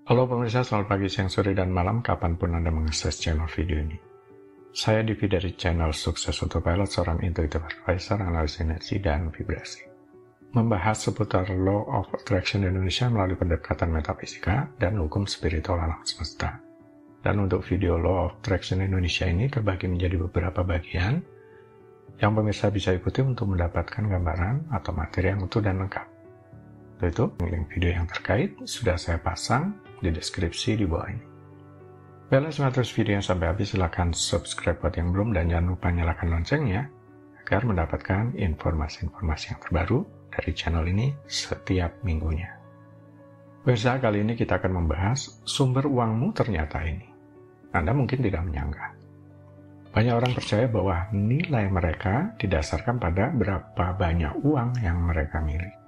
Halo pemirsa, selamat pagi, siang, sore, dan malam kapanpun Anda mengakses channel video ini. Saya Divi dari channel Sukses Autopilot, seorang intuitive advisor, analis energi, dan vibrasi. Membahas seputar Law of Attraction Indonesia melalui pendekatan metafisika dan hukum spiritual alam semesta. Dan untuk video Law of Attraction Indonesia ini terbagi menjadi beberapa bagian yang pemirsa bisa ikuti untuk mendapatkan gambaran atau materi yang utuh dan lengkap. Untuk itu, link video yang terkait sudah saya pasang di deskripsi di bawah ini. Bila simak terus video yang sampai habis, silahkan subscribe buat yang belum dan jangan lupa nyalakan loncengnya agar mendapatkan informasi-informasi yang terbaru dari channel ini setiap minggunya. Pemirsa, kali ini kita akan membahas sumber uangmu ternyata ini. Anda mungkin tidak menyangka. Banyak orang percaya bahwa nilai mereka didasarkan pada berapa banyak uang yang mereka miliki.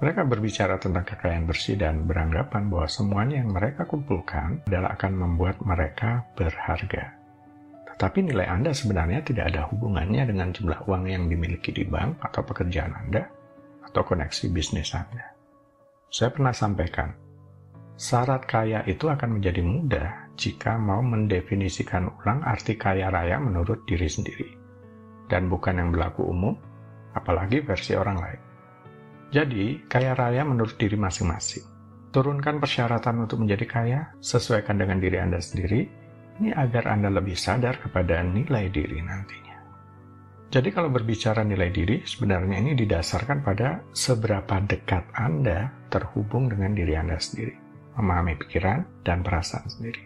Mereka berbicara tentang kekayaan bersih dan beranggapan bahwa semuanya yang mereka kumpulkan adalah akan membuat mereka berharga. Tetapi nilai Anda sebenarnya tidak ada hubungannya dengan jumlah uang yang dimiliki di bank atau pekerjaan Anda atau koneksi bisnis Anda. Saya pernah sampaikan, syarat kaya itu akan menjadi mudah jika mau mendefinisikan ulang arti kaya raya menurut diri sendiri, dan bukan yang berlaku umum, apalagi versi orang lain. Jadi, kaya raya menurut diri masing-masing. Turunkan persyaratan untuk menjadi kaya, sesuaikan dengan diri Anda sendiri, ini agar Anda lebih sadar kepada nilai diri nantinya. Jadi kalau berbicara nilai diri, sebenarnya ini didasarkan pada seberapa dekat Anda terhubung dengan diri Anda sendiri, memahami pikiran dan perasaan sendiri,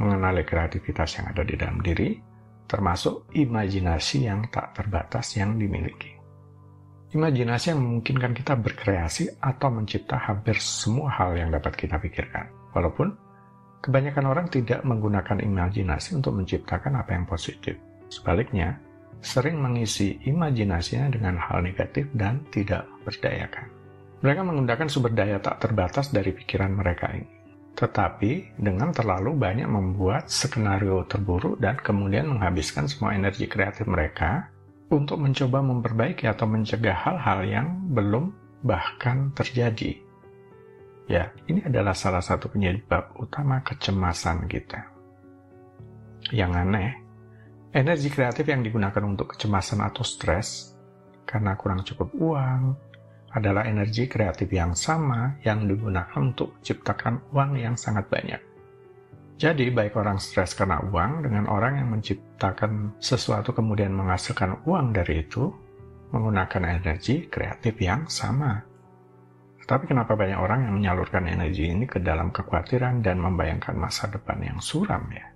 mengenali kreativitas yang ada di dalam diri, termasuk imajinasi yang tak terbatas yang dimiliki. Imajinasi yang memungkinkan kita berkreasi atau mencipta hampir semua hal yang dapat kita pikirkan. Walaupun kebanyakan orang tidak menggunakan imajinasi untuk menciptakan apa yang positif. Sebaliknya, sering mengisi imajinasinya dengan hal negatif dan tidak memberdayakan. Mereka menggunakan sumber daya tak terbatas dari pikiran mereka ini. Tetapi dengan terlalu banyak membuat skenario terburuk dan kemudian menghabiskan semua energi kreatif mereka untuk mencoba memperbaiki atau mencegah hal-hal yang belum bahkan terjadi. Ya, ini adalah salah satu penyebab utama kecemasan kita. Yang aneh, energi kreatif yang digunakan untuk kecemasan atau stres karena kurang cukup uang adalah energi kreatif yang sama yang digunakan untuk menciptakan uang yang sangat banyak. Jadi, baik orang stres karena uang dengan orang yang menciptakan sesuatu kemudian menghasilkan uang dari itu, menggunakan energi kreatif yang sama. Tetapi kenapa banyak orang yang menyalurkan energi ini ke dalam kekhawatiran dan membayangkan masa depan yang suram ya?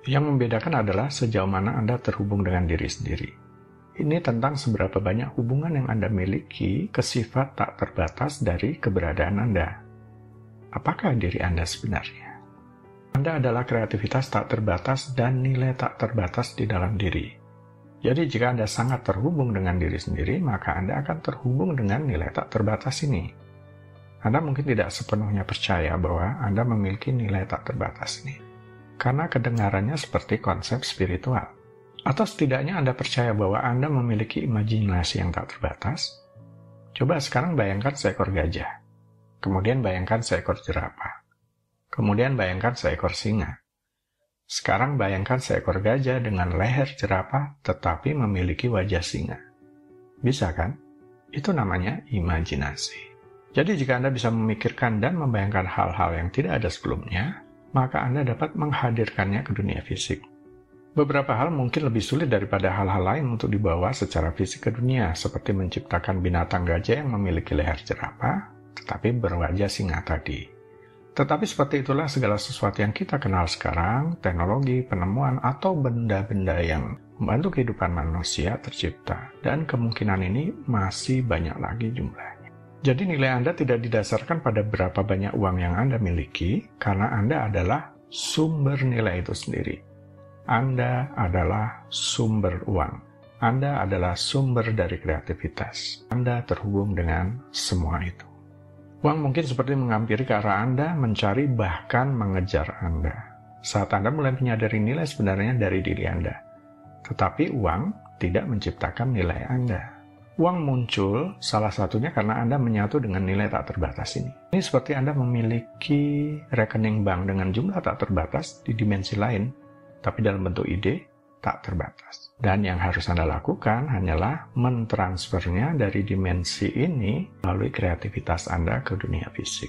Yang membedakan adalah sejauh mana Anda terhubung dengan diri sendiri. Ini tentang seberapa banyak hubungan yang Anda miliki ke sifat tak terbatas dari keberadaan Anda. Apakah diri Anda sebenarnya? Anda adalah kreativitas tak terbatas dan nilai tak terbatas di dalam diri. Jadi jika Anda sangat terhubung dengan diri sendiri, maka Anda akan terhubung dengan nilai tak terbatas ini. Anda mungkin tidak sepenuhnya percaya bahwa Anda memiliki nilai tak terbatas ini, karena kedengarannya seperti konsep spiritual. Atau setidaknya Anda percaya bahwa Anda memiliki imajinasi yang tak terbatas. Coba sekarang bayangkan seekor gajah, kemudian bayangkan seekor jerapah. Kemudian bayangkan seekor singa. Sekarang bayangkan seekor gajah dengan leher jerapah tetapi memiliki wajah singa. Bisa kan? Itu namanya imajinasi. Jadi jika Anda bisa memikirkan dan membayangkan hal-hal yang tidak ada sebelumnya, maka Anda dapat menghadirkannya ke dunia fisik. Beberapa hal mungkin lebih sulit daripada hal-hal lain untuk dibawa secara fisik ke dunia, seperti menciptakan binatang gajah yang memiliki leher jerapah tetapi berwajah singa tadi. Tetapi seperti itulah segala sesuatu yang kita kenal sekarang, teknologi, penemuan, atau benda-benda yang membantu kehidupan manusia tercipta. Dan kemungkinan ini masih banyak lagi jumlahnya. Jadi nilai Anda tidak didasarkan pada berapa banyak uang yang Anda miliki, karena Anda adalah sumber nilai itu sendiri. Anda adalah sumber uang. Anda adalah sumber dari kreativitas. Anda terhubung dengan semua itu. Uang mungkin seperti menghampiri ke arah Anda, mencari bahkan mengejar Anda. Saat Anda mulai menyadari nilai sebenarnya dari diri Anda. Tetapi uang tidak menciptakan nilai Anda. Uang muncul salah satunya karena Anda menyatu dengan nilai tak terbatas ini. Ini seperti Anda memiliki rekening bank dengan jumlah tak terbatas di dimensi lain, tapi dalam bentuk ide tak terbatas. Dan yang harus Anda lakukan hanyalah mentransfernya dari dimensi ini melalui kreativitas Anda ke dunia fisik.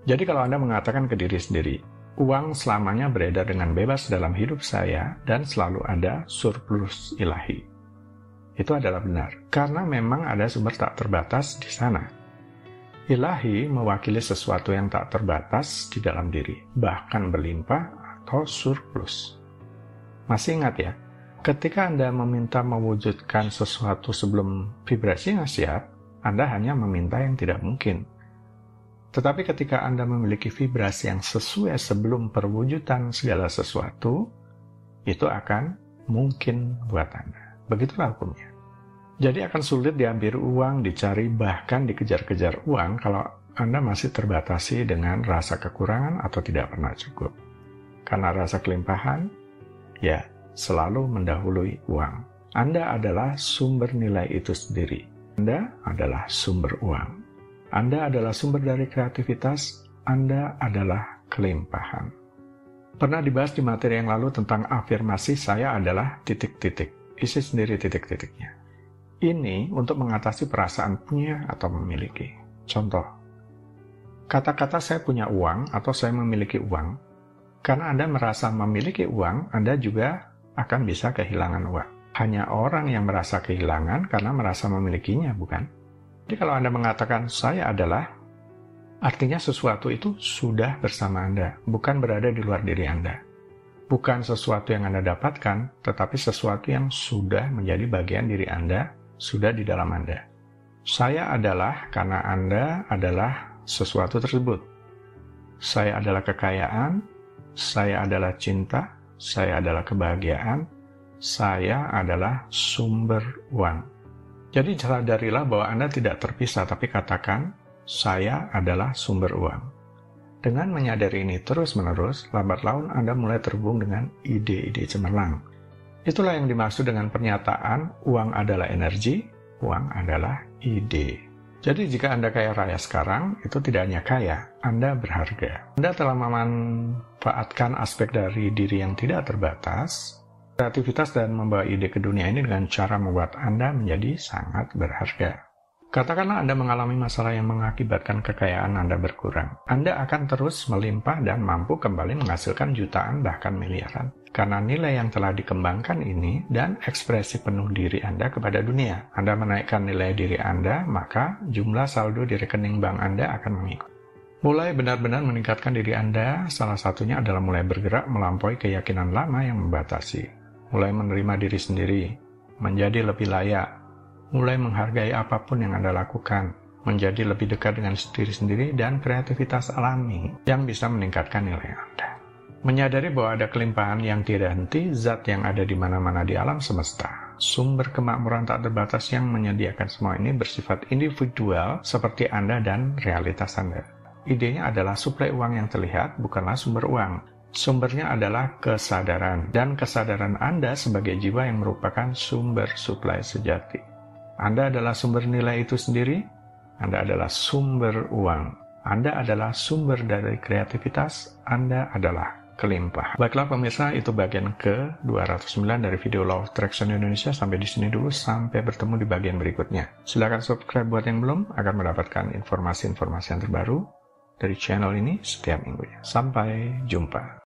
Jadi kalau Anda mengatakan ke diri sendiri, uang selamanya beredar dengan bebas dalam hidup saya dan selalu ada surplus ilahi. Itu adalah benar, karena memang ada sumber tak terbatas di sana. Ilahi mewakili sesuatu yang tak terbatas di dalam diri, bahkan berlimpah atau surplus. Masih ingat ya, ketika Anda meminta mewujudkan sesuatu sebelum vibrasinya siap, Anda hanya meminta yang tidak mungkin. Tetapi ketika Anda memiliki vibrasi yang sesuai sebelum perwujudan segala sesuatu, itu akan mungkin buat Anda. Begitulah hukumnya. Jadi akan sulit diambil uang, dicari, bahkan dikejar-kejar uang kalau Anda masih terbatasi dengan rasa kekurangan atau tidak pernah cukup. Karena rasa kelimpahan, ya selalu mendahului uang. Anda adalah sumber nilai itu sendiri. Anda adalah sumber uang. Anda adalah sumber dari kreativitas. Anda adalah kelimpahan. Pernah dibahas di materi yang lalu tentang afirmasi saya adalah titik-titik. Isi sendiri titik-titiknya. Ini untuk mengatasi perasaan punya atau memiliki. Contoh, kata-kata saya punya uang atau saya memiliki uang. Karena Anda merasa memiliki uang, Anda juga akan bisa kehilangan uang. Hanya orang yang merasa kehilangan karena merasa memilikinya, bukan? Jadi kalau Anda mengatakan saya adalah, artinya sesuatu itu sudah bersama Anda, bukan berada di luar diri Anda. Bukan sesuatu yang Anda dapatkan, tetapi sesuatu yang sudah menjadi bagian diri Anda, sudah di dalam Anda. Saya adalah karena Anda adalah sesuatu tersebut. Saya adalah kekayaan, saya adalah cinta, saya adalah kebahagiaan, saya adalah sumber uang. Jadi sadarilah bahwa Anda tidak terpisah, tapi katakan, saya adalah sumber uang. Dengan menyadari ini terus-menerus, lambat laun Anda mulai terhubung dengan ide-ide cemerlang. Itulah yang dimaksud dengan pernyataan, uang adalah energi, uang adalah ide. Jadi jika Anda kaya raya sekarang, itu tidak hanya kaya, Anda berharga. Anda telah memanfaatkan aspek dari diri yang tidak terbatas, kreativitas dan membawa ide ke dunia ini dengan cara membuat Anda menjadi sangat berharga. Katakanlah Anda mengalami masalah yang mengakibatkan kekayaan Anda berkurang. Anda akan terus melimpah dan mampu kembali menghasilkan jutaan bahkan miliaran. Karena nilai yang telah dikembangkan ini dan ekspresi penuh diri Anda kepada dunia. Anda menaikkan nilai diri Anda, maka jumlah saldo di rekening bank Anda akan mengikut. Mulai benar-benar meningkatkan diri Anda, salah satunya adalah mulai bergerak melampaui keyakinan lama yang membatasi. Mulai menerima diri sendiri, menjadi lebih layak, mulai menghargai apapun yang Anda lakukan, menjadi lebih dekat dengan diri sendiri dan kreativitas alami yang bisa meningkatkan nilai Anda. Menyadari bahwa ada kelimpahan yang tidak henti, zat yang ada di mana-mana di alam semesta. Sumber kemakmuran tak terbatas yang menyediakan semua ini bersifat individual seperti Anda dan realitas Anda. Idenya adalah suplai uang yang terlihat, bukanlah sumber uang. Sumbernya adalah kesadaran, dan kesadaran Anda sebagai jiwa yang merupakan sumber suplai sejati. Anda adalah sumber nilai itu sendiri, Anda adalah sumber uang, Anda adalah sumber dari kreativitas, Anda adalah kelimpahan. Baiklah pemirsa, itu bagian ke-209 dari video Law of Attraction Indonesia. Sampai di sini dulu, sampai bertemu di bagian berikutnya. Silakan subscribe buat yang belum, agar mendapatkan informasi-informasi yang terbaru dari channel ini setiap minggunya. Sampai jumpa.